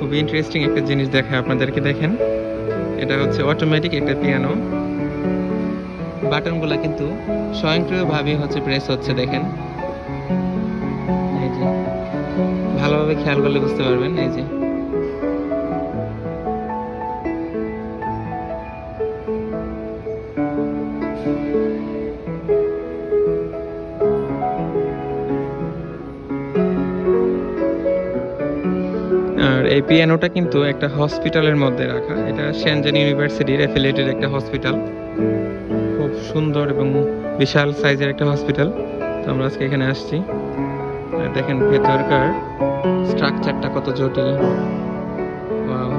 খুবই ইন্টারেস্টিং একটা জিনিস দেখায় আপনাদেরকে। দেখেন, এটা হচ্ছে অটোমেটিক একটা পিয়ানো। বাটনগুলা কিন্তু স্বয়ংক্রিয়ভাবে হচ্ছে প্রেস হচ্ছে, দেখেন এই যে, ভালোভাবে খেয়াল করলে বুঝতে পারবেন। এই যে আর এই পিয়ানোটা কিন্তু একটা হসপিটালের মধ্যে রাখা। এটা শেনজেন ইউনিভার্সিটির অ্যাফিলিয়েটেড একটা হসপিটাল। খুব সুন্দর এবং বিশাল সাইজের একটা হসপিটাল। তো আমরা আজকে এখানে আসছি। আর দেখেন ভেতরকার স্ট্রাকচারটা কত জটিল। ওয়াও।